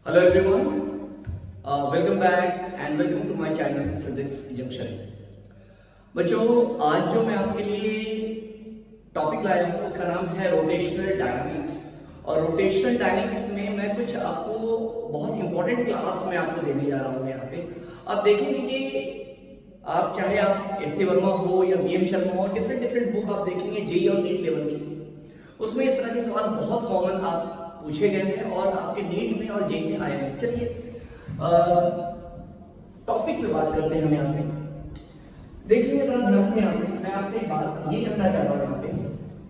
Hello everyone, welcome back and welcome to my channel Physics Junction। बच्चों आज जो मैं आपके लिए टॉपिक लाया हूँ उसका नाम है रोटेशनल डायनामिक्स। और रोटेशनल डायनामिक्स में मैं कुछ आपको बहुत इंपॉर्टेंट क्लास में आपको देने जा रहा हूँ। यहाँ पे आप देखेंगे कि आप चाहे आप एस ए वर्मा हो या बी एम शर्मा हो, डिफरेंट बुक आप देखेंगे जेई और नीट लेवल की, उसमें इस तरह के सवाल बहुत कॉमन आप पूछे गए हैं और आपके नीट में और जेई में आए हैं। चलिए टॉपिक पे बात करते हैं हम यहाँ पे। देखिए जरा ध्यान से, यहाँ पे मैं आपसे एक बात ये कहना चाह रहा हूँ। यहाँ पे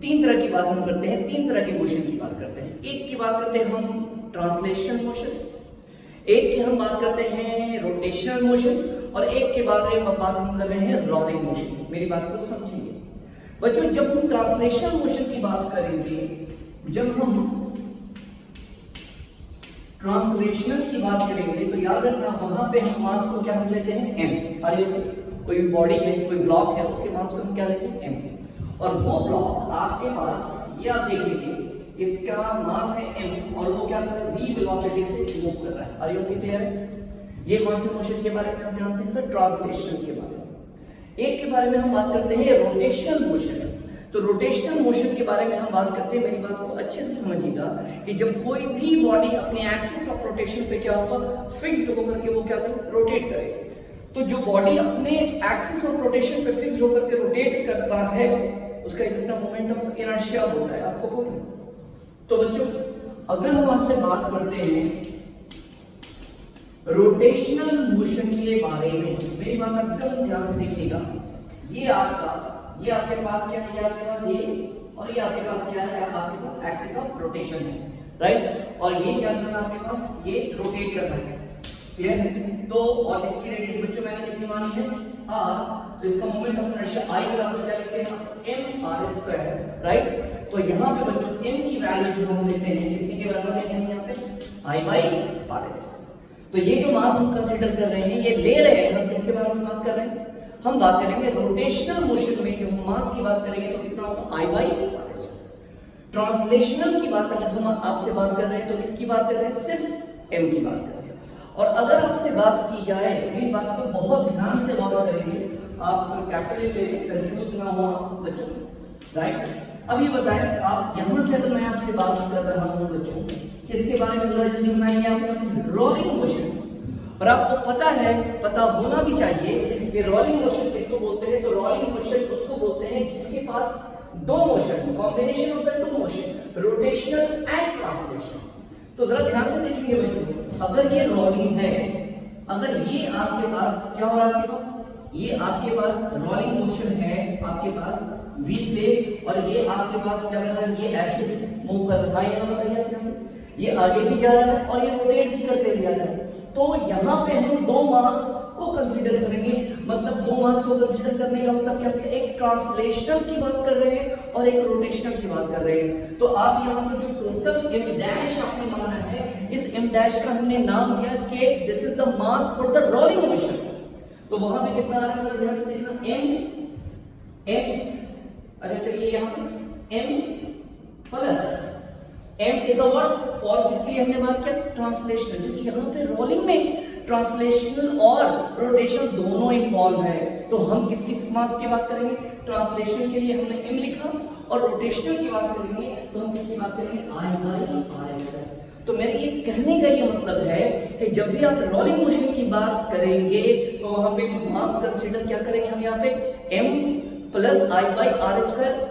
तीन तरह की बात हम करते हैं, तीन तरह के मोशन की बात करते हैं। एक की बात करते हैं हम ट्रांसलेशनल मोशन, एक की हम बात करते हैं रोटेशनल मोशन, और एक के बाद में बात हम कर रहे हैं रोलिंग मोशन। मेरी बात को समझिए बच्चों, जब हम ट्रांसलेशनल मोशन की बात करेंगे, जब हम ट्रांसलेशनल की बात करेंगे तो याद रखना वहां पे हम मास को क्या हम लेते हैं m। अरे कोई बॉडी है, कोई ब्लॉक है, उसके मास को हम क्या लेते हैं m, और वो ब्लॉक आपके पास ये आप देखेंगे इसका मास है m और वो क्या कर रहा है v वेलोसिटी से मूव कर रहा है। अरे क्लियर है? ये कौन से मोशन के बारे में हम जानते हैं सर? ट्रांसलेशनल के बारे में। एक के बारे में हम बात करते हैं रोटेशनल मोशन। तो रोटेशनल मोशन के बारे में हम बात करते हैं, मेरी बात को अच्छे से समझिएगा कि जब कोई भी बॉडी अपने एक्सिस ऑफ रोटेशन पे क्या होगा, फिक्स्ड होकर के वो क्या करे, रोटेट करे। तो जो बॉडी अपने एक्सिस ऑफ रोटेशन पे फिक्स्ड होकर के रोटेट करता है उसका कितना मोमेंट ऑफ इनर्शिया होता है, आपको पता है? तो बच्चों अगर हम आपसे बात करते हैं रोटेशनल मोशन के बारे में, मेरी बात एकदम ध्यान से देखिएगा। ये आपके पास क्या है, ये आपके पास ये, और ये आपके पास क्या है, आपके पास एक्सिस ऑफ रोटेशन है, राइट? और ये क्या करना है आपके पास, ये रोटेट करना है। क्लियर है? तो और इसकी रेडियस बच्चों मैंने कितनी मानी है, r। तो इसका मोमेंट ऑफ इनर्शिया I बराबर क्या लिखते हैं, mr², राइट? तो यहाँ पे बच्चों m की वैल्यू जो हम लेते हैं कितनी के बराबर लेते हैं यहाँ पे, I/r²। तो ये जो मास हम कंसीडर कर रहे हैं, ये ले रहे हैं हम, किसके बारे में बात कर रहे हैं? हम बात करेंगे रोटेशनल मोशन में। जब हम मास की बात करेंगे तो कितना होगा, I/r²। ट्रांसलेशनल की बात अगर हम आपसे बात कर रहे हैं तो किसकी बात कर रहे हैं, सिर्फ m की बात कर रहे हैं। और अगर आपसे बात की जाए, मेरी बात को बहुत ध्यान से गौर करेंगे, आप कैपिटल में कंफ्यूज ना हो बच्चों, राइट? अब ये बताएं आप, यहाँ से अगर मैं आपसे बात कर रहा हूँ बच्चों, किसके बारे में जरा जल्दी बनाएंगे आप, रोलिंग मोशन। और आपको पता है, पता होना भी चाहिए कि रोलिंग मोशन किसको बोलते हैं। तो रोलिंग मोशन उसको बोलते हैं जिसके पास दो motion, combination of the two motion, rotational and translational. तो जरा ध्यान से देखिए बच्चों, अगर ये रोलिंग है, अगर ये आपके पास क्या हो रहा है, आपके पास ये आपके पास रोलिंग मोशन है आपके पास v से, और ये आपके पास क्या कर रहा है, ये ऐसे मूव कर रहा है। यहाँ बताइए आप, यहाँ ये आगे भी जा रहा है और ये रोटेट भी करते हुए जा रहा है। तो यहाँ पे हम दो मास को कंसीडर करेंगे, मतलब दो मास को कंसीडर करने का मतलब क्या, एक ट्रांसलेशनल की बात कर रहे हैं और एक रोटेशनल की बात कर रहे हैं। तो आप यहाँ पे जो टोटल m डैश आपने माना है, इस m डैश का हमने नाम दिया कि this is the mass for the rolling motion. तो वहां पे कितना आ रहा है, ध्यान से देखना, m। अच्छा चलिए यहाँ पे m plus m is the word for, किसके लिए हमने बात किया, ट्रांसलेशनल। क्योंकि यहाँ पे रोलिंग में ट्रांसलेशनल और रोटेशन दोनों इन्वॉल्व है, तो हम किसकी मास की बात करेंगे, ट्रांसलेशन के लिए हमने m लिखा, और रोटेशनल की बात करेंगे तो हम किसकी बात करेंगे, I/r²। तो मेरे ये कहने का ये मतलब है कि जब भी आप रोलिंग मोशन की बात करेंगे तो वहां पे मास कंसीडर क्या करेंगे हम, यहाँ पे m plus I/r²,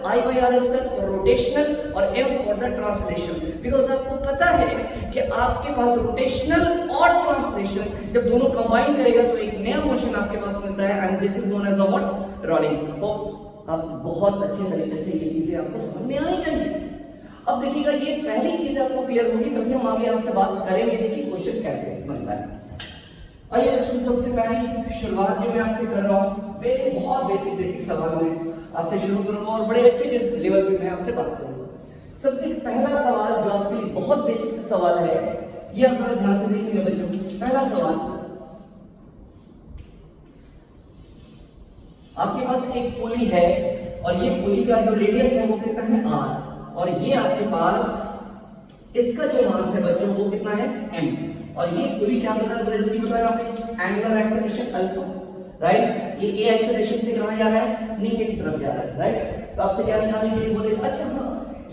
I/r² for rotational और m for the translation. Because आपको पता है कि आपके पास रोटेशनल और ट्रांसलेशन जब दोनों कंबाइन करेगा तो एक नया मोशन आपके पास मिलता है, and this is known as the what, rolling. आप बहुत अच्छे तरीके से ये चीजें आपको समझ में आनी चाहिए। अब देखिएगा, ये पहली चीज आपको क्लियर होगी तभी हम आगे आपसे बात करेंगे देखिए क्वेश्चन कैसे बनता है। आइए बच्चों, सबसे पहली शुरुआत जो मैं आपसे कर रहा हूँ, बहुत बेसिक सवाल है, आपसे शुरू करूंगा और बड़े अच्छे लेवल पे मैं आपसे बात करूंगा। सबसे पहला सवाल जो आपके लिए बहुत बेसिक से सवाल है, ये आप ध्यान से देखेंगे बच्चों। पहला सवाल, आपके पास एक पुली है और ये पुली का जो रेडियस है वो कितना है, r, और ये आपके पास इसका जो मास है बच्चों वो कितना है, m। और ये पुली क्या कर रहा है जल्दी बताओ यहाँ पे एंगुलर एक्सेलरेशन अल्फा, राइट। ये ए एक्सेलरेशन से कहां जा रहा है, नीचे की तरफ जा रहा है, राइट। तो आपसे क्या निकालने के लिए बोले, अच्छा हाँ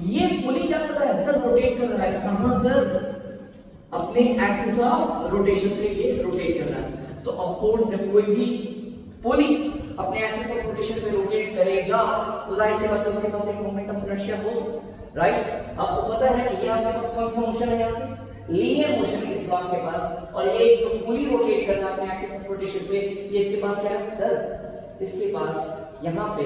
ये पुली क्या कर रहा है सर, रोटेट कर रहा है, कहां सर, अपने एक्सिस ऑफ रोटेशन पे ये रोटेट कर रहा है। तो ऑफ कोर्स जब कोई भी पुली अपने एक्सिस ऑफ रोटेशन पे रोटेट करेगा तो जाहिर सी बात है उसके पास एक मोमेंट ऑफ इनर्शिया हो, राइट। आपको पता है कि ये आपके पास कौन सा मोशन है, यहाँ पे लीनियर मोशन है इस ब्लॉक के पास, और ये जो पुली रोटेट कर रहा है अपने एक्सिस ऑफ रोटेशन पे, ये इसके पास क्या है सर, इसके पास यहाँ पे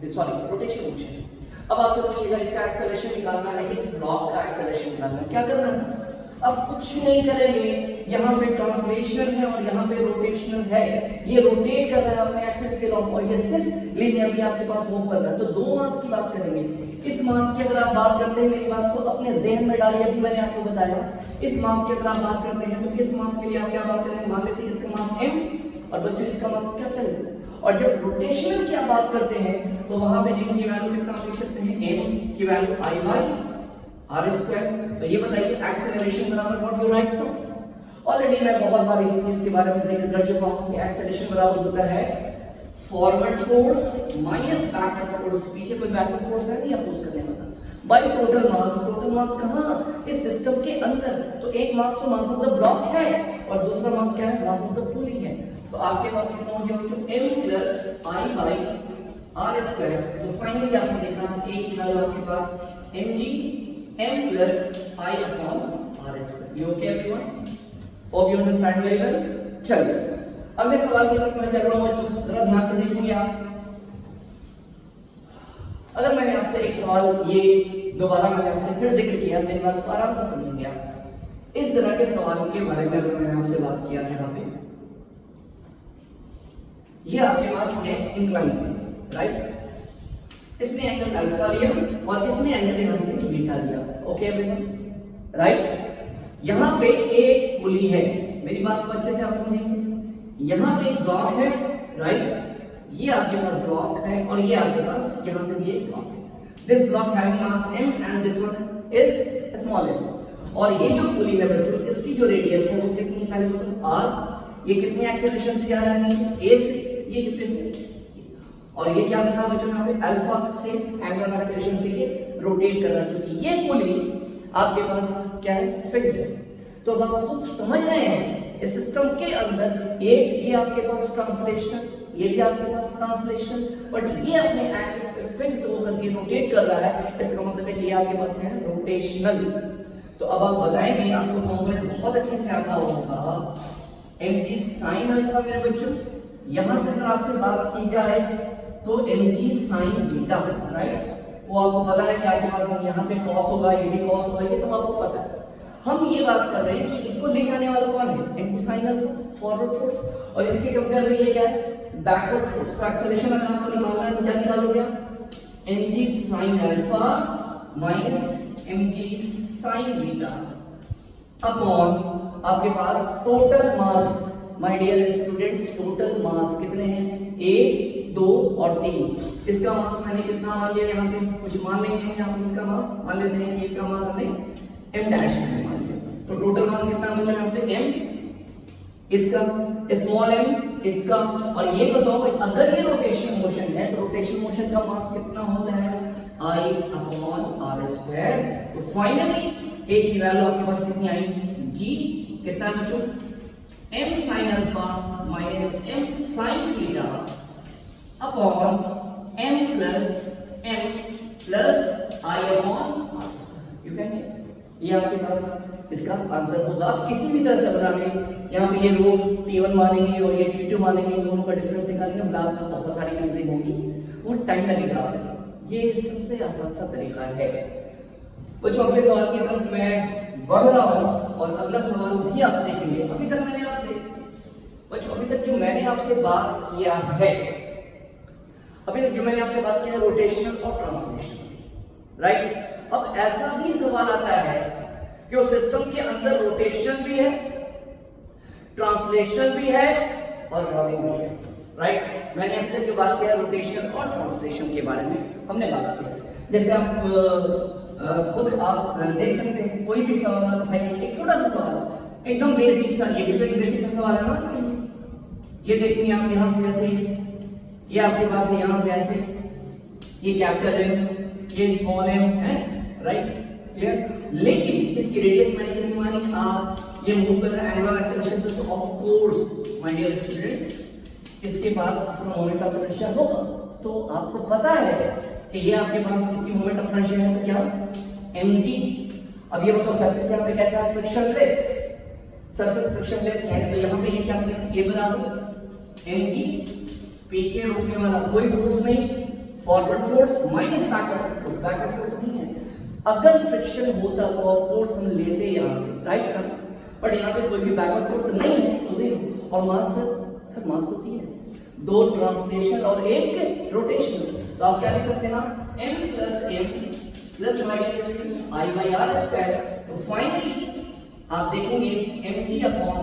सॉरी रोटेशन मोशन है। अब आपसे पूछेगा इसका एक्सेलरेशन निकालना है, इस ब्लॉक का एक्सेलरेशन निकालना है, क्या करना है सर, अब कुछ नहीं करेंगे, यहाँ पे ट्रांसलेशनल है और यहाँ पे रोटेशनल है, ये रोटेट कर रहा है अपने एक्सिस के लॉन्ग और ये सिर्फ लीनियरली आपके पास मूव कर रहा है। तो दो मास की बात करेंगे, इस मास की अगर आप बात करते हैं, मेरी बात को अपने जहन में डालिए, अभी मैंने आपको बताया इस मास की अगर आप बात करते हैं तो इस मास के लिए आप क्या बात करेंगे, मान लेते हैं इसका मास m और बच्चों इसका मास कैपिटल, और जब रोटेशनल की आप बात करते हैं तो वहां पे m की वैल्यू कितना लिख सकते हैं, m की value I by r square. तो ये बताइए एक्सेलरेशन बराबर what you right now. Already मैं बहुत बार इस चीज के बारे में जिक्र कर चुका हूं कि एक्सेलरेशन बराबर होता है forward force minus backward force, पीछे कोई बैकवर्ड फोर्स है नहीं अपोज करने वाला, बाय टोटल मास। टोटल मास कहां, इस सिस्टम के अंदर। तो एक मास तो मास ऑफ द ब्लॉक है और दूसरा मास क्या है, मास ऑफ द पुली है। तो आपके पास कितना हो गया बच्चों, m plus I by r square. तो फाइनली आपने देखा एक ही वैल्यू आपके पास mg m plus I upon r square। You okay everyone? Hope you understand very well। चलिए अगले सवाल की तरफ मैं चल रहा हूं बच्चों, जरा ध्यान से देखिए आप। अगर मैंने आपसे एक सवाल ये दोबारा मैंने आपसे फिर जिक्र किया, मेरी बात को आराम से समझेंगे आप। इस तरह के सवाल के बारे में अगर मैंने आपसे बात किया यहाँ पे, ये आपके पास है इंक्लाइन, राइट, इसने एंगल अल्फा लिया और इसने एंगल यहां से बीटा लिया, ओके एवरीवन, राइट। यहां पे एक पुली है, मेरी बात को अच्छे से आप समझेंगे, यहां पे एक ब्लॉक है, राइट, ये आपके पास ब्लॉक है और ये आपके पास यहां से भी एक ब्लॉक है। This block having mass m and this one is small m, और ये जो पुली है बच्चों इसकी जो रेडियस है वो कितनी, पहले बताओ r, ये कितनी एक्सेलरेशन से जा रहा है नीचे, a से, ये कितने से, और ये क्या कर रहा है बच्चों यहाँ पे अल्फा से एंगुलर एक्सेलरेशन से ये रोटेट कर रहा है, क्योंकि ये पुली आपके पास क्या है, फिक्स्ड है। तो अब आप खुद समझ रहे हैं इस सिस्टम के अंदर ये आपके पास ट्रांसलेशनल, ये भी आपके पास ट्रांसलेशनल, बट ये अपने एक्सिस पे फिक्स्ड होकर के रोटेट कर रहा है, इसका मतलब है कि ये आपके पास क्या है, रोटेशनल। तो अब आप बताएंगे, आपको कंपोनेंट बहुत अच्छे से आता होगा, mg sin अल्फा मेरे बच्चों, यहां से अगर आपसे बात की जाए तो mg sin बीटा, राइट, वो आपको पता है कि आपके पास यहाँ पे cos होगा, ये भी cos होगा, ये सब आपको पता है। हम ये बात कर रहे हैं कि इसको ले जाने वाला कौन है, mg sin alpha, forward force, और इसके कंपेयर में ये क्या है, बैकवर्ड फोर्स। तो एक्सेलरेशन अगर आपको निकालना है तो क्या निकालोगे, mg sin alpha minus mg sin beta upon आपके पास total mass, my dear students, total mass कितने हैं, a 2 और 3। इसका मास मैंने कितना मान लिया, यहाँ पे कुछ मान लेंगे हम, यहाँ पे इसका मास मान लेते हैं कि इसका मास हमने m डैश में मान लिया। तो टोटल मास कितना बचा यहाँ पे, m, इसका स्मॉल m, इसका, और ये बताओ अगर ये रोटेशन मोशन है तो रोटेशन मोशन का मास कितना होता है, I अपॉन r स्क्वायर। तो फाइनली a की वैल्यू आपके पास कितनी आई, g कितना बच्चों, m sin alpha minus m sin beta upon m plus I upon r square. You can check, ये आपके पास इसका आंसर होगा। आप किसी भी तरह से बना लें, यहाँ पे ये रो t1 मानेंगे और ये t2 मानेंगे, दोनों का डिफरेंस निकालेंगे, बाद में बहुत सारी चीजें होंगी, वो टाइम लगेगा, ये सबसे आसान सा तरीका है। बच्चों अगले सवाल की तरफ मैं बढ़ रहा हूँ और अगला सवाल भी आप देखेंगे। अभी तक मैंने आपसे बच्चों अभी तक जो मैंने आपसे बात किया है, अभी तक जो मैंने आपसे बात किया है रोटेशनल और ट्रांसलेशनल, राइट। अब ऐसा भी सवाल आता है कि उस सिस्टम के अंदर रोटेशनल भी है, ट्रांसलेशनल भी है और रोलिंग भी है, राइट। मैंने अभी तक जो बात किया रोटेशन और ट्रांसलेशन के बारे में हमने बात की। जैसे आप खुद आप देख सकते हैं, कोई भी सवाल उठाइए, एक छोटा सा सवाल एकदम बेसिक सा, ये भी तो एक बेसिक सा सवाल है ना। ये देखिए आप यहाँ से ऐसे, ये आपके पास है यहाँ से ऐसे, ये कैपिटल एम, ये स्मॉल एम है, राइट, क्लियर। लेकिन इसकी रेडियस मैंने कितनी मानी, आप ये मूव कर रहे हैं एंगुलर एक्सेलरेशन पे, तो of course my dear students इसके पास इसका मोमेंट ऑफ इनर्शिया होगा। तो आपको पता है कि ये आपके पास इसकी मोमेंट ऑफ इनर्शिया है, तो क्या mg। अब ये बताओ सरफेस यहाँ पे कैसा है, फ्रिक्शनलेस, सरफेस फ्रिक्शनलेस है, तो यहाँ पे ये क्या करेगा, ये बराबर mg, पीछे रोकने वाला कोई फोर्स नहीं, forward force minus backward force, backward force नहीं है। अगर फ्रिक्शन होता तो ऑफ कोर्स हम लेते यहाँ पे, राइट, बट यहाँ पे कोई भी बैकवर्ड फोर्स नहीं है, तो जीरो। और मास सर, मास तो 3 है, 2 ट्रांसलेशन और 1 रोटेशन। तो आप क्या लिख सकते हैं ना, m plus m plus my dear students i by r square. तो फाइनली आप देखेंगे mg upon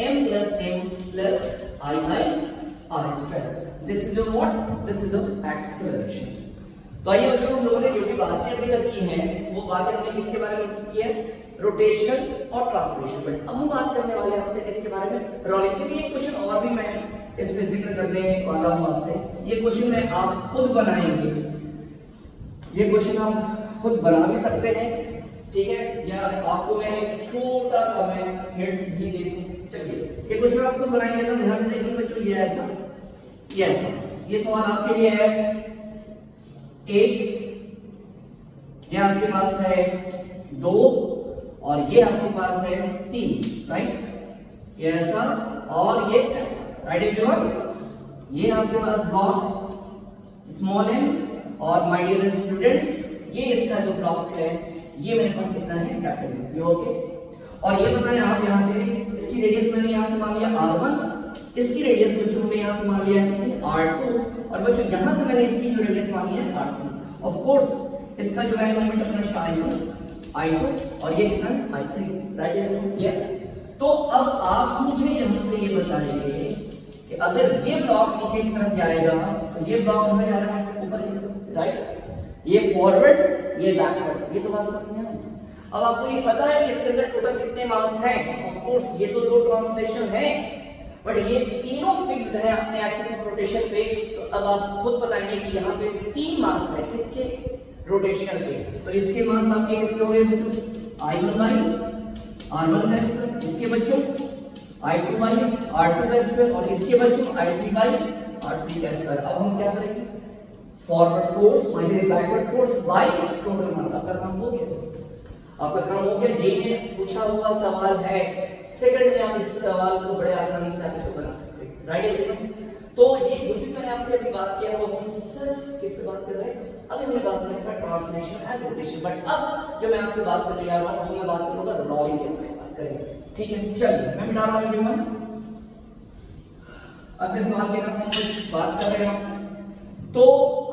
m plus m plus i by r square. This is what, this is acceleration. तो आइए बच्चों, हम लोगों ने जो भी बातें अभी तक की हैं वो बातें हमने किसके बारे में की है, रोटेशनल और ट्रांसलेशन। बट अब हम बात करने वाले हैं आपसे किसके बारे में, रोलिंग। चलिए एक क्वेश्चन और भी मैं इस पे जिक्र करने वाला हूं आपसे। ये क्वेश्चन में आप खुद बनाएंगे, ये क्वेश्चन आप खुद बना भी सकते हैं, ठीक है, या आपको मैंने छोटा सा मैं हिंट्स भी दे दूं। चलिए ये क्वेश्चन आप खुद बनाएंगे, तो ध्यान से देखिए बच्चों, ये ऐसा, ये ऐसा, ये सवाल आपके लिए है। एक, ये आपके पास है 2 और ये आपके पास है 3, राइट, ये ऐसा और ये ऐसा, राइट एवरीवन। ये आपके पास ब्लॉक स्मॉल m और माय डियर स्टूडेंट्स ये इसका जो ब्लॉक है ये मेरे पास कितना है, कैपिटल M, ये ओके। और ये बताएं आप यहाँ से, इसकी रेडियस मैंने यहाँ से मान लिया r1, इसकी रेडियस बच्चों ने यहाँ से मान लिया है r2, और बच्चों यहाँ से मैंने इसकी जो रेडियस मानी है r3। ऑफ कोर्स इसका जो है मोमेंट ऑफ इनर्शिया i2 और ये कितना है i3, राइट एवरीवन, क्लियर। तो अब आप मुझे यहाँ से ये बताइए कि अगर ये ब्लॉक नीचे की तरफ जाएगा तो ये ब्लॉक कहाँ जा रहा है, ऊपर की तरफ, राइट, ये फॉरवर्ड ये बैकवर्ड, ये तो बात समझ में आई। अब आपको ये पता है कि इसके अंदर टोटल कितने मास हैं, ऑफ कोर्स ये तो 2 ट्रांसलेशन है, बट ये तीनों फिक्स्ड है अपने एक्सिस ऑफ रोटेशन पे। तो अब आप खुद बताएंगे कि यहाँ पे 3 मास है किसके, रोटेशनल पे। तो इसके मास आपके कितने हो गए बच्चों, i1 बाई r1 का स्क्वायर, इसके बच्चों i2 बाई r2 का स्क्वायर, और इसके बच्चों i3 बाई r3 का स्क्वायर। अब हम क्या करेंगे, forward force minus backward force by total मास। आपका काम हो गया, आपका काम हो गया। जेई में पूछा हुआ सवाल है, सेकंड में आप इस सवाल को बड़े आसानी से इसको बना सकते हैं, राइट एवरीवन। तो ये जो भी मैंने आपसे अभी बात किया वो हम सिर्फ किस पे बात कर रहे हैं, अभी हमने बात कर रहा है ट्रांसलेशन एंड रोटेशन। बट अब जो मैं आपसे बात करने जा रहा हूं वो मैं बात करूंगा रोलिंग के बारे में बात करेंगे, ठीक है। चलिए मैं मिटा रहा हूं एवरीवन, अगले सवाल की तरफ हम कुछ बात कर रहे हैं आपसे। तो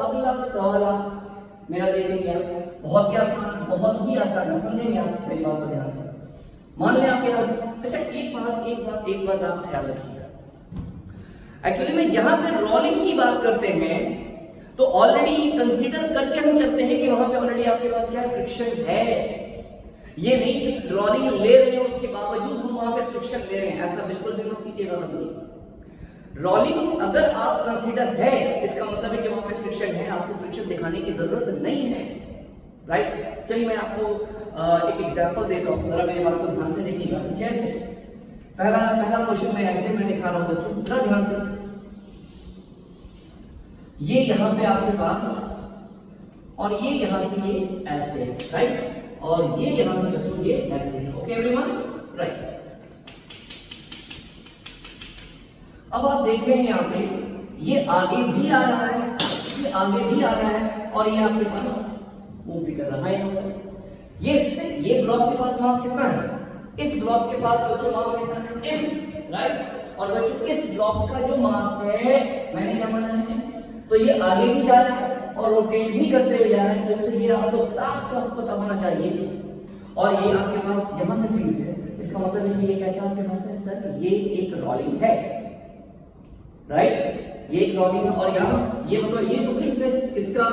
अगला सवाल आप मेरा देखेंगे, आप बहुत ही आसान, बहुत ही आसान है, समझेंगे आप मेरी बात को ध्यान से। मान लें आप यहाँ से, अच्छा एक बात आप ख्याल रखिएगा, एक्चुअली में जहां पे रोलिंग की बात करते हैं तो ऑलरेडी कंसीडर करके हम चलते हैं कि वहां पे ऑलरेडी आपके पास क्या है, फ्रिक्शन है। ये नहीं कि रोलिंग ले रहे हैं उसके बावजूद हम वहां पे फ्रिक्शन ले रहे हैं, ऐसा बिल्कुल भी मत कीजिएगा बंदी। रोलिंग अगर आप कंसीडर है इसका मतलब है कि वहां पे फ्रिक्शन है, आपको फ्रिक्शन दिखाने की जरूरत नहीं है, राइट। चलिए मैं आपको एक एग्जांपल देता हूं, जरा मेरी बात को ध्यान से देखिएगा। जैसे पहला क्वेश्चन मैं ऐसे मैं लिखा रहा हूं बच्चों, जरा ध्यान से। ये यहां पे आपके पास और ये यहां से ये ऐसे, राइट, और ये यहां से बच्चों ये ऐसे, ओके एवरीवन, राइट। अब आप देख रहे हैं यहाँ पे ये आगे भी आ रहा है, ये आगे भी आ रहा है, और ये आपके पास मूव भी कर रहा है। ये ब्लॉक के पास मास कितना है, इस ब्लॉक के पास बच्चों मास कितना है, m, राइट। और बच्चों इस ब्लॉक का जो मास है मैंने क्या माना है, तो ये आगे भी जा रहा है और रोटेट भी करते हुए जा रहा है, तो इससे ये आपको साफ साफ पता होना चाहिए। और ये आपके पास यहां से फिक्स है, इसका मतलब है कि ये कैसा आपके पास है, सर ये एक रोलिंग है, राइट, ये एक रोलिंग है। और यहाँ ये मतलब ये तो फिक्स है, इसका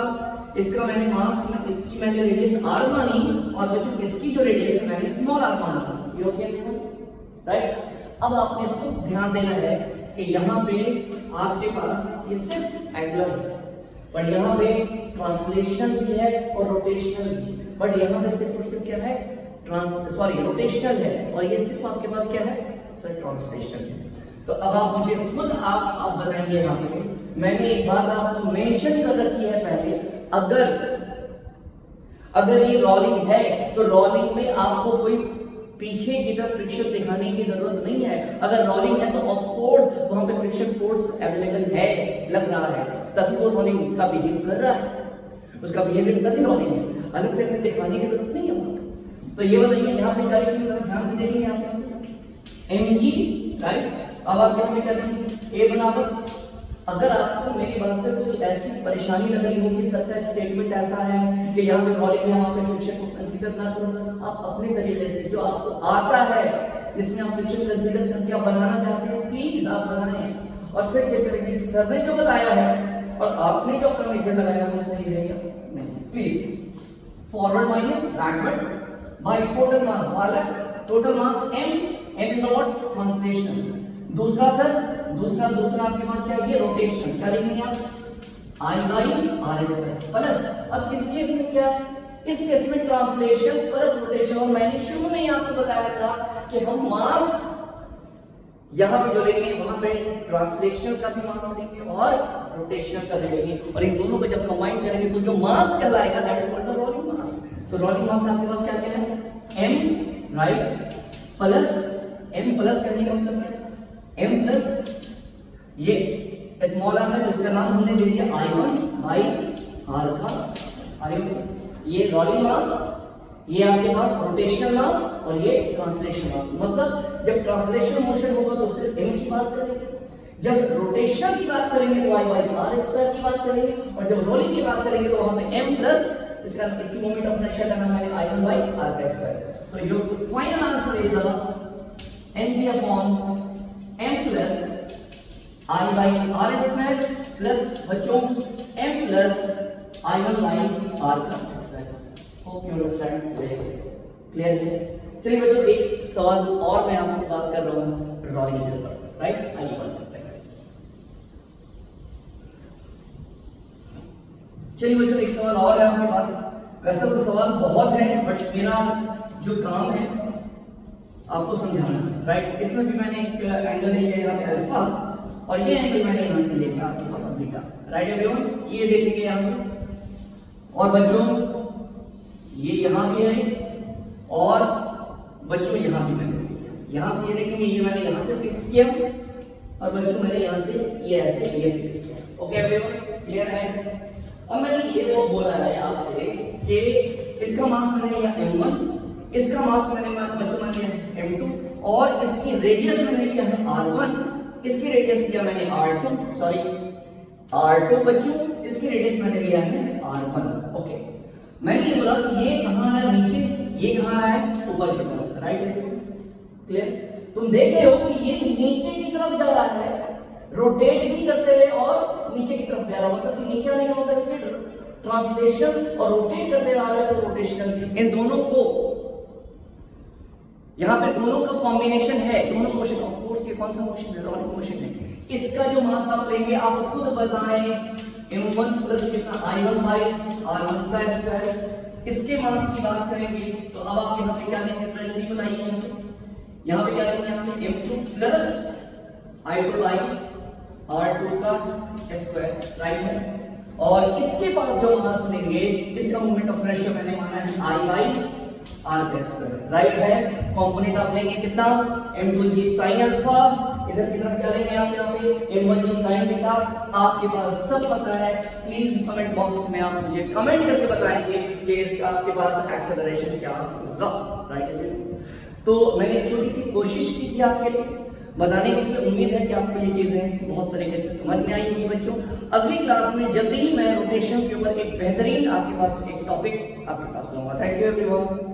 इसका मैंने मास, इसकी मैंने रेडियस r मानी और बच्चों इसकी जो रेडियस है मैंने स्मॉल r मानी। ये ओके राइट। अब आपने खुद ध्यान देना है कि यहाँ पे आपके पास ये सिर्फ एंगुलर है, बट यहाँ पे ट्रांसलेशनल भी है और रोटेशनल भी, बट यहाँ पे सिर्फ और सिर्फ क्या है, रोटेशनल है, और ये सिर्फ आपके पास क्या है सर, ट्रांसलेशनल है। तो अब आप मुझे खुद आप बताएंगे यहाँ पे, मैंने एक बात आपको मेंशन कर रखी है पहले, अगर ये रोलिंग है तो रोलिंग में आपको कोई पीछे की तरफ फ्रिक्शन दिखाने की जरूरत नहीं है। अगर रोलिंग है तो ऑफ कोर्स वहां पे फ्रिक्शन फोर्स अवेलेबल है, लग रहा है, तभी वो रोलिंग का बिहेव कर रहा है, उसका बिहेवियर तभी रोलिंग है, अलग से दिखाने की जरूरत नहीं है वहां पे। तो ये बताइए यहाँ पे क्या लिखेंगे, ध्यान से देखेंगे आप mg राइट। अब आप यहाँ पे क्या लिखेंगे, a बराबर, अगर आपको मेरी बात पे कुछ ऐसी परेशानी लग रही होगी, सर का स्टेटमेंट ऐसा है कि यहाँ पे रोलिंग है, वहां पे फ्रिक्शन को कंसीडर ना करो, आप अपने तरीके से जो आपको आता है जिसमें आप फ्रिक्शन कंसीडर करके आप बनाना चाहते हैं प्लीज आप बनाएं, और फिर चेक करें कि सर ने जो बताया है और आपने जो अपना मेजरमेंट लगाया वो सही है या नहीं। Please forward minus backward by total mass, बालक total mass m is not translational. दूसरा सर, दूसरा आपके पास क्या है, रोटेशनल, क्या लिखेंगे आप I by r square plus, अब इस केस में क्या है, इस केस में ट्रांसलेशनल प्लस रोटेशन, और मैंने शुरू में ही आपको बताया था कि हम मास यहाँ पे जो लेंगे वहां पे ट्रांसलेशनल का भी मास लेंगे और रोटेशनल का भी लेंगे, और इन दोनों को जब कंबाइन करेंगे तो जो मास कहलाएगा that is called the rolling mass. तो रोलिंग मास आपके पास क्या क्या है, m right plus m plus कहने का मतलब क्या है, m प्लस ये स्मॉल r है तो इसका नाम हमने दे दिया I1 बाई r का, अरे ये रोलिंग मास, ये आपके पास रोटेशनल मास और ये ट्रांसलेशन मास। मतलब जब ट्रांसलेशन मोशन होगा तो सिर्फ m की बात करेंगे, जब रोटेशनल की बात करेंगे तो y बाई r स्क्वायर की बात करेंगे, और जब रोलिंग की बात करेंगे तो वहां पे m प्लस इसकी मोमेंट ऑफ इनर्शिया का नाम मैंने I1 बाई r का स्क्वायर। तो your final answer is the mg upon m plus I by r square plus बच्चों m plus I1 by r का square. Hope you understand, very clear है। चलिए बच्चों एक सवाल और मैं आपसे बात कर रहा हूं रोलिंग के ऊपर, राइट, आइए बात करते हैं। चलिए बच्चों एक सवाल और है आपके पास, वैसे तो सवाल बहुत है बट मेरा जो काम है आपको समझाना, राइट। इसमें भी मैंने एक एंगल ले लिया यहाँ पे अल्फा, और ये एंगल मैंने यहाँ से लेके आपके पास बीटा, राइट एवरीवन, ये देखेंगे यहाँ से, और बच्चों ये यहाँ भी है और बच्चों यहाँ भी मैंने यहाँ से ये देखेंगे, ये मैंने यहाँ से फिक्स किया और बच्चों मैंने यहाँ से ये ऐसे ये फिक्स किया। ओके एवरीवन, क्लियर है। अब मैंने ये तो बोला है आपसे कि इसका मास मैंने लिया m1, इसका मास मैंने बच्चों मैंने लिया m2, और इसकी रेडियस मैंने लिया है r1, इसकी रेडियस लिया मैंने r2 बच्चों, इसकी रेडियस मैंने लिया है r1। ओके, मैंने ये बोला कि ये कहाँ है नीचे, ये कहाँ है ऊपर की तरफ, राइट, क्लियर। तुम देख रहे हो कि ये नीचे की तरफ जा रहा है, रोटेट भी करते हुए और नीचे की तरफ जा रहा है, मतलब कि नीचे आने का मतलब है कि ट्रांसलेशन और रोटेट करते रहा है तो रोटेशनल, इन दोनों को यहाँ पे दोनों का कॉम्बिनेशन है, दोनों मोशन। ऑफ कोर्स ये कौन सा मोशन है, रोलिंग मोशन है। इसका जो मास आप लेंगे आप खुद बताएं, m1 प्लस कितना I1 बाई r1 का स्क्वायर। इसके मास की बात करेंगे तो अब आप यहाँ पे क्या लेंगे, जल्दी बताइए, यहाँ पे क्या लेंगे, यहाँ पे m2 plus I2 by r2 का स्क्वायर, राइट है। और इसके पास जो मास लेंगे, इसका मोमेंट ऑफ इनर्शिया मैंने माना है I बाई r का स्क्वायर, राइट है। कंपोनेंट आप लेंगे कितना, m2g sin अल्फा, इधर की तरफ क्या लेंगे आप यहाँ पे m1g sin बीटा। आपके पास सब पता है, प्लीज कमेंट बॉक्स में आप मुझे कमेंट करके बताएंगे कि इसका आपके पास एक्सेलरेशन क्या होगा, राइट है। तो मैंने एक छोटी सी कोशिश की थी आपके लिए बताने के लिए, उम्मीद है कि आपको ये चीजें बहुत तरीके से समझ में आई होंगी बच्चों। अगली क्लास में जल्दी ही मैं रोटेशन के ऊपर एक बेहतरीन आपके पास एक टॉपिक आपके पास लाऊंगा। Thank you everyone.